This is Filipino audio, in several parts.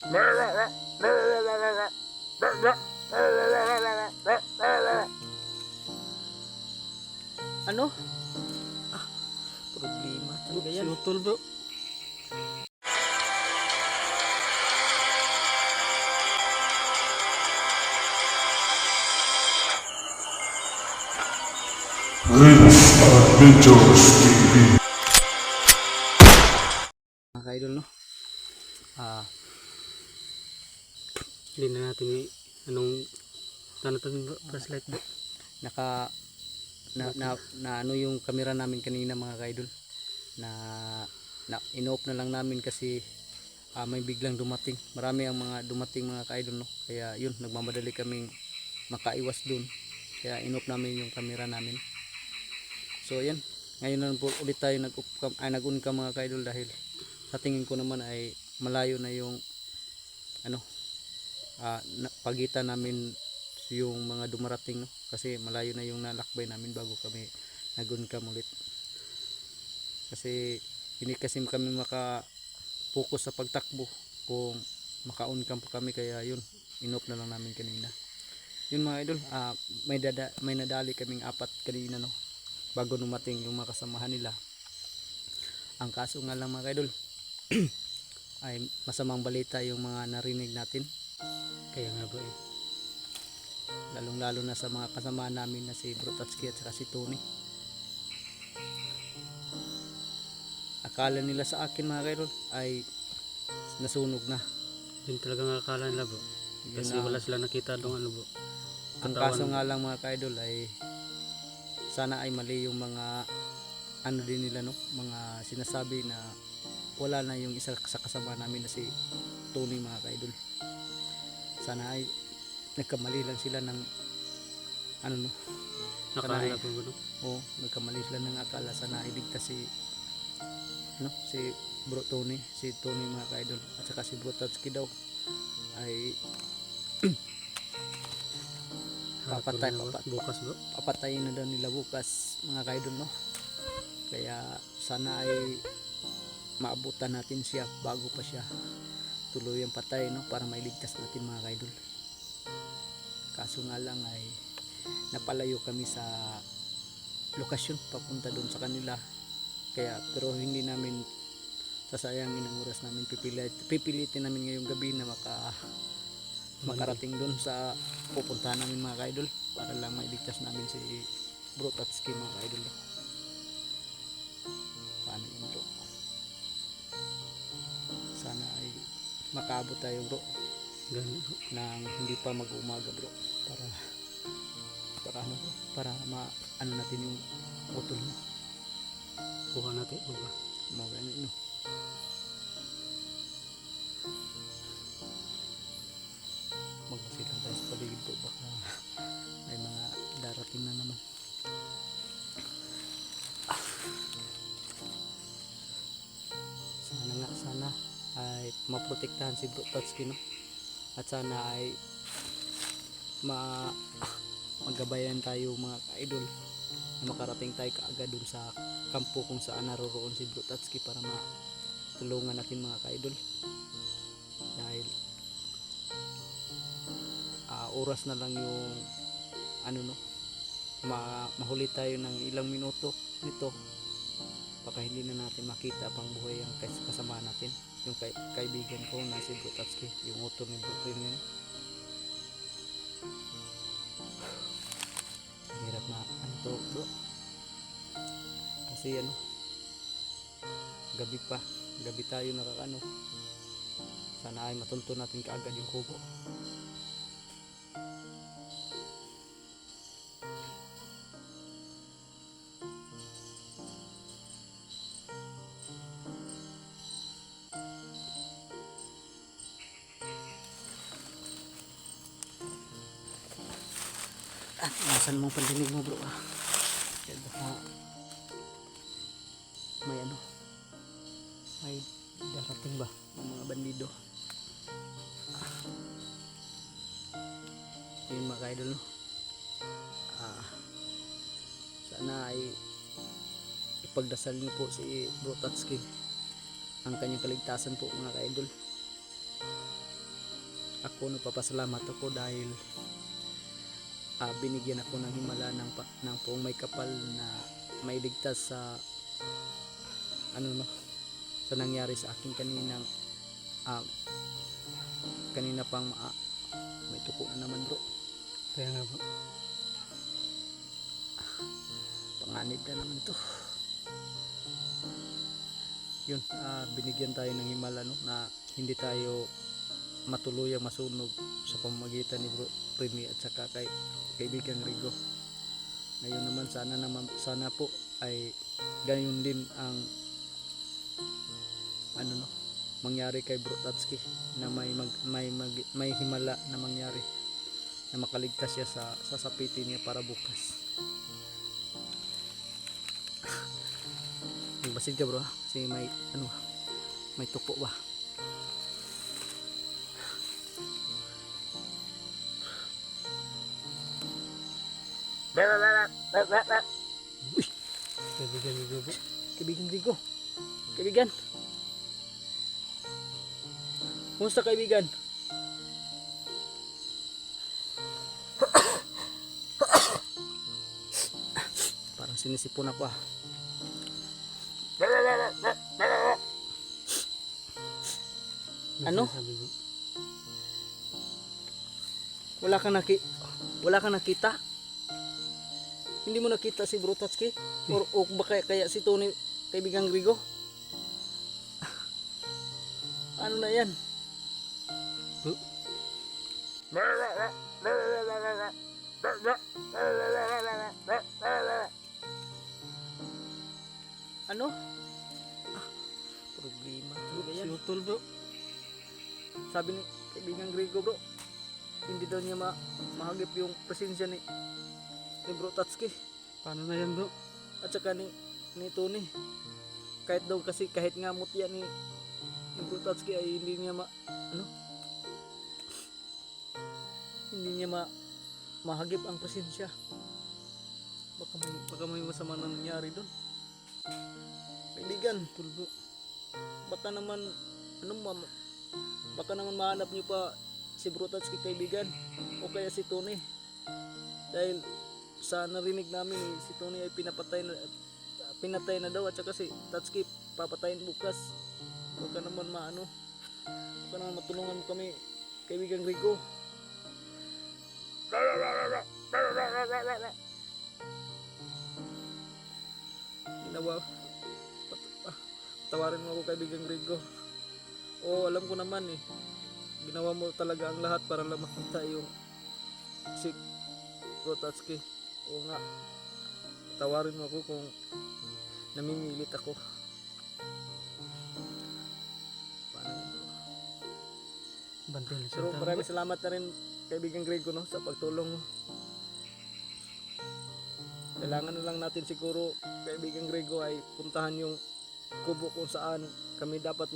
Ano? Problema talaga yan. Utol bro. Vince Adventures TV. Mga ka-idol, no? Hindi na natin anong tanong bro, flashlight bro. Na ano yung camera namin kanina mga ka-idol. Na in-off na lang namin kasi may biglang dumating. Marami ang mga dumating mga ka-idol, no? Kaya yun, nagmamadali kaming makaiwas dun. Kaya in-off namin yung camera namin. So ayan, ngayon na po ulit tayo nag-uncam mga ka-idol dahil sa tingin ko naman ay malayo na yung ano, pagitan namin yung mga dumarating, no? Kasi malayo na yung nalakbay namin bago kami nag-uncam ulit. Kasi hindi kasi kami maka-focus sa pagtakbo kung maka-uncam pa kami, kaya yun, in-off na lang namin kanina. Yun mga idol, may nadali kaming 4 kanina, no? Bago dumating yung mga kasamahan nila. Ang kaso nga lang mga idol ay masamang balita yung mga narinig natin. Kaya nga bro Lalong lalo na sa mga kasamahan namin na si Bro Tatsuki at saka si Tony. Akala nila sa akin mga idol ay nasunog na. Yun talaga nga akala nila bro. Kasi Yun, wala sila nakita doon ano bro. ang kaso nga lang mga ka-idol ay sana ay mali yung mga ano din nila, no? Mga sinasabi na wala na yung isa sa kasama namin na si Tony mga ka-idol. Sana ay nagkamali lang sila ng ano, no? Akala po bro. Oo, nagkamali sila ng akala. Sana iligtas si Bro Tony, si Tony mga ka-idol, at saka si Bro Tatsuki daw ay Bukas bro. papatayin na daw nila bukas mga ka-idol, no? Kaya sana ay maabutan natin siya bago pa siya tuluyang patay, no? Para mailigtas natin mga ka-idol. Kaso nga lang ay napalayo kami sa lokasyon papunta doon sa kanila. Kaya pero hindi namin sasayangin ang oras namin, pipilitin namin ngayong gabi na makarating doon sa pupuntahan namin mga ka-idol para lang mailigtas namin si Bro Tatsuki mga ka-idol. Paano yun bro? Sana ay makaabot tayo bro Ganun bro. nang hindi pa mag-umaga bro, para ano bro, para ano natin yung utol mo. Kuha natin bro. Mga ganun, no? Magpasilan tayo sa paligid bro, baka may mga darating na naman. Sana ay maprotektahan si Bro Tatsuki, no? At sana ay magabayan tayo mga ka-idol na makarating tayo kaagad dun sa kampo kung saan naroroon si Bro Tatsuki para matulungan natin mga ka-idol. Dahil oras na lang yung ano, no, mahuli tayo ng ilang minuto nito, baka hindi na natin makita pang buhay ang kasama natin, yung kaibigan ko na si Bro Tatsuki, yung utol ni Bro Trini. Hirap na ano to bro, kasi ano, gabi tayo nakakano. Sana ay matunto natin kaagad yung kubo. Nasan mong pandinig mo bro, kaya baka may darating ba ng mga bandido. Yun mga ka-idol, no? Sana ay ipagdasal niyo po si Bro Tatsuki, ang kanyang kaligtasan po mga ka-idol. ako nagpapasalamat ako dahil binigyan ako ng himala ng poong may kapal na mailigtas sa sa nangyari sa akin kanina pang may tuko na naman bro, Kaya nga bro. panganib na naman to. Yun, binigyan tayo ng himala na hindi tayo matuluyang masunog sa pamamagitan ni Bro Remy at saka kay kaibigang Rigo. Ngayon naman sana po ay gayon din ang mangyari kay Bro Tatsuki, na may himala na mangyari, na makaligtas siya sa sasapitin niya para bukas. Magbasid ka bro, kasi may tuko ba. Uy, Kaibigan ni bro. kaibigan Rigo. Kaibigan. Kumusta kaibigan? Parang sinisipon ako Ano? Sabi bro. Wala kang nakita? Hindi mo nakita si Bro Tatsuki? O baka kaya si Tony, kaibigang Rigo? Ano na yan? Bro. Ano? Problema talaga yan. Si Utol bro. Sabi ni kaibigang Rigo bro, hindi daw niya mahagip yung presensya ni Bro Tatsuki Paano na yan bro? at saka ni Tony. Kahit nga mutya ni Bro Tatsuki ay hindi niya mahagip ang presensya. Baka may masama na nangyari doon. Kaibigan, Utol bro. baka naman mahanap niyo pa si Bro Tatsuki kaibigan, o kaya si Tony, dahil sa narinig namin si Tony ay pinatay na daw, at saka si Tatsuki papatayin bukas. Baka naman matulungan mo kami kaibigang Rigo. Tawarin mo ako kaibigang Rigo. Alam ko naman ginawa mo talaga ang lahat para lang makita yung si Bro Tatsuki. Oo nga, tawarin mo ako kung namimilit ako. Paano yun bro? Bantay na Pero siya. maraming salamat na rin kaibigang Rigo sa pagtulong mo. Kailangan na lang natin siguro kaibigang Rigo ay puntahan yung kubo kung saan kami dapat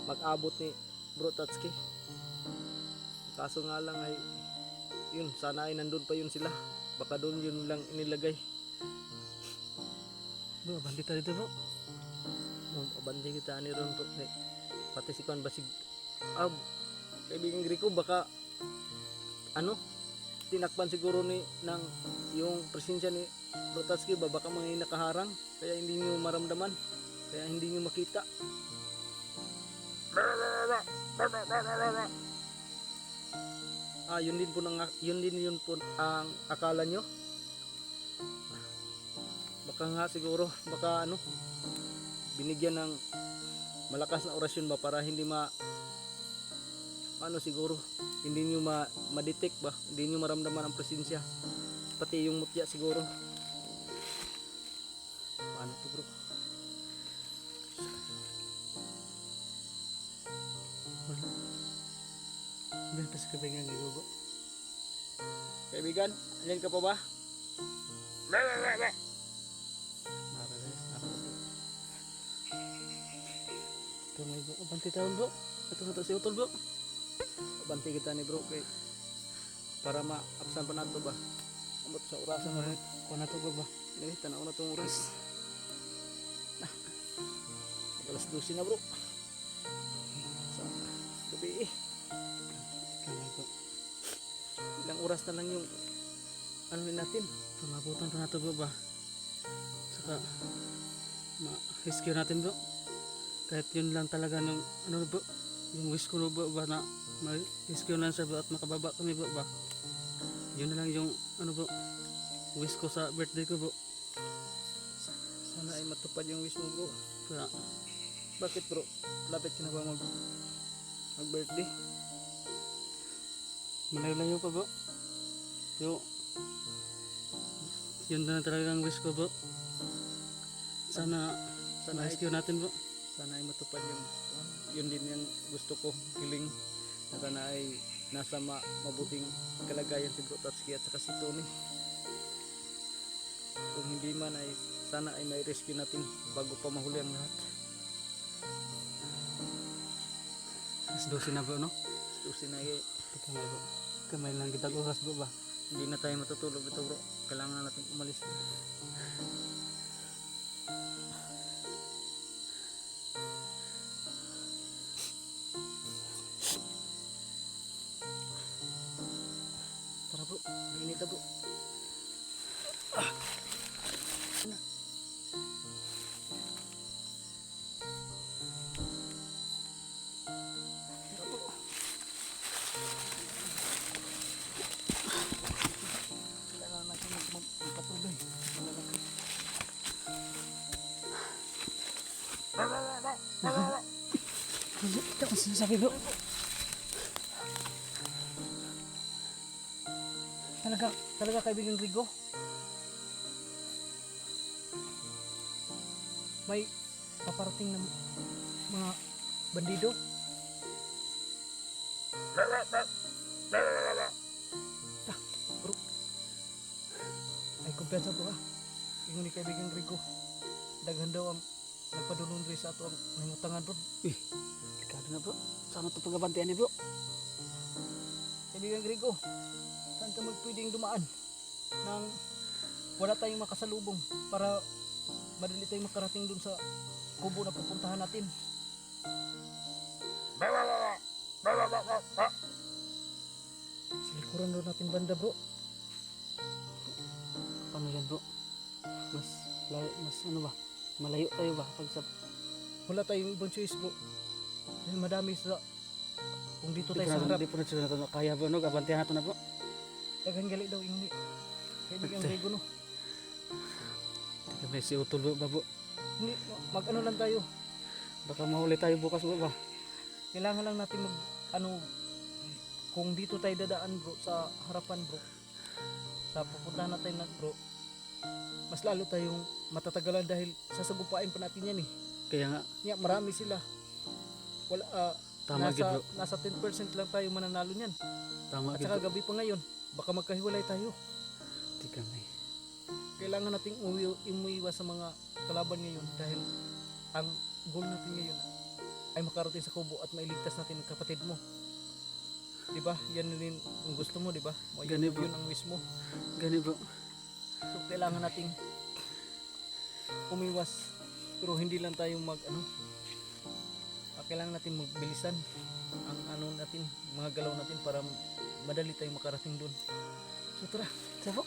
mag-abot ni Bro Tatsuki. Kaso nga lang ay sana ay nandun pa yun sila. Baka doon yun lang inilagay. Bro, bantay tayo dito bro. Abandi kita ni ron bro. Pati si Kwan Basig. Kaibigang Rico, baka tinakpan siguro ng yung presensya ni Bro Tatsuki ba, baka mga nakaharang, kaya hindi nyo maramdaman, kaya hindi nyo makita. Yun din po ang akala nyo. Baka nga siguro, binigyan ng malakas na orasyon ba para hindi siguro hindi nyo ma-detect ba, hindi nyo maramdaman ang presensya, pati yung mutya siguro. Paano to bro? Diyan pa sa kaibigan ni bro. Kaibigan, andyan ka pa ba? Ito may bro. Bantay tayo bro. Ito si Utol bro. Banti kita ni bro kay para maapsan pa nato ba, amot sa orasan ba. Kung nato ba? Tanaw na tong oras. Alas 12 na bro sa gabi oras na lang yung ano natin. Pangabutan pa nato bro ba. Saka ma-rescue natin bro. Kahit yun lang talaga nung ano bro, yung wish ko bro ba na ma-rescue na siya bro at makababa kami bro ba. Yun na lang yung ano bro, wish ko sa birthday ko bro. Sana ay matupad yung wish mo bro. Kaya Bakit bro? Lapit ka na ba mag-birthday? malayo-layo pa bro. Yo, yun na talaga ang wish ko bro. Sana Sana ay, ma-rescue natin bro. sana ay matupad yung yun din yung gusto ko, hiling na sana ay nasa mabuting kalagayan si Bro Tatsuki at saka si Tony. Kung hindi man ay sana ay may rescue natin bago pa mahuli ang lahat. Alas 12 na bro no? So sinay Teka nga bro, kamay lang kita oras bro ba. hindi na tayo matutulog ito bro. Kailangan natin umalis. Tara bro, mainit na bro. Kailangan natin magpatuloy. Ito ang sinasabi bro. Talaga kaibigan Rigo. May paparating ng mga bandido. Bro. Ay kumpiyansa to ha. Ingon ni kaibigan Rigo. Daghan daw ang nagpadulong rin sa ato ang nangutangan bro. Delikado na bro. Sama ito pagabantian ni bro. Kaibigan Rigo, saan ka magpwedeng dumaan nang wala tayong makasalubong para madali tayong makarating dun sa kubo na pupuntahan natin. Sa likuran doon natin banda bro. Paano yan bro? Mas ano ba? Malayo tayo ba pag sa Wala tayong ibang choice bro. Dahil madami sa kung dito tayo sa harap. Hindi po na sila natin kaya bro no? Abantihan natin na bro. Daghang gali daw yung kaibigan Rigo no. Teka may si Utol bro ba bro? Hindi, mag-ano lang tayo. Baka mahuli tayo bukas bro ba? Kailangan lang natin mag ano kung dito tayo dadaan bro sa harapan bro. Sa pupuntahan natin na bro. Mas lalo tayong matatagalan dahil sasagupain pa natin yan eh. Kaya nga, Nga, marami sila. Wala, tama gid bro. nasa 10% lang tayo mananalo niyan. Tama At gid saka bro. gabi pa ngayon, baka magkahiwalay tayo. Teka may. Kailangan nating umuiwas sa mga kalaban ngayon dahil ang goal natin ngayon ay makarating sa kubo at mailigtas natin ang kapatid mo. 'Di ba? Yan din ang gusto mo, 'di ba? Gani, bro. Yun ang wish mo. Gani bro. So kailangan nating umiwas pero hindi lang tayo kailangan natin magbilisan ang ano natin, mga galaw natin para madali tayong makarating doon. So tara, Sabo.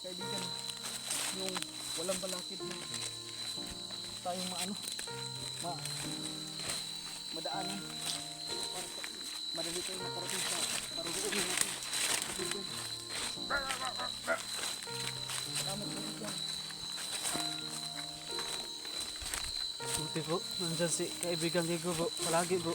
kaibigan, yung walang balakid na tayong madaanan para madali tayong makarating sa paruruin natin. Kaibigan. Salamat kaibigan. Buti bro. Nandyan si kaibigan Diego bro. Palagi bro.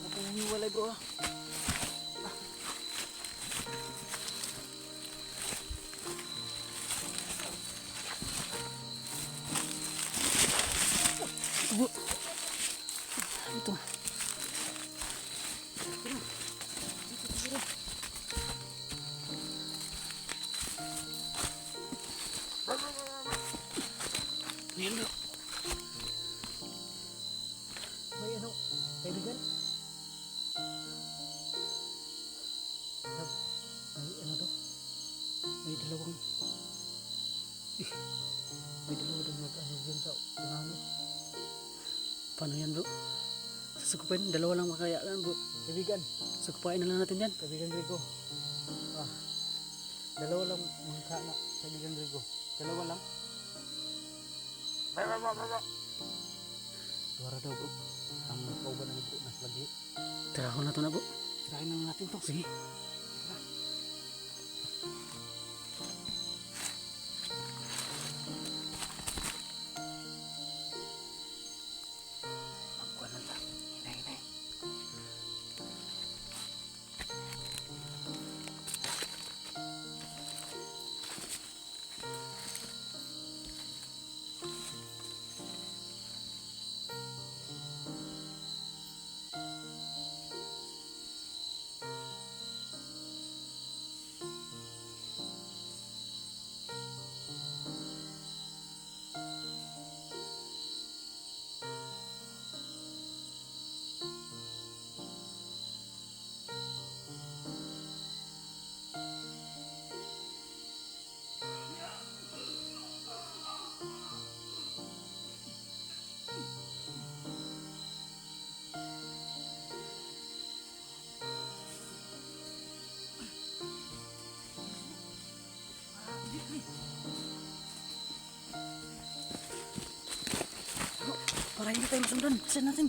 Huwag kang humiwalay bro ha. Ito. Lab, may ano daw? May dalawang... May dalawa daw nag-ano dyan sa unahan. Paano yan bro? Sasakupin, dalawa lang makayaan bro. Kaibigan, Sakupain na lang natin yan. kaibigan Rico. Dalawa lang mangka na, kaibigan Rico. Dalawa lang. Duwara daw bro. Ang kauban ng bro nas lagi. Tara na to na bro. Try na natin to. Sige. Magkuhan lang ta. Hinay, hinay. Para hindi tayo masundan. Saan natin?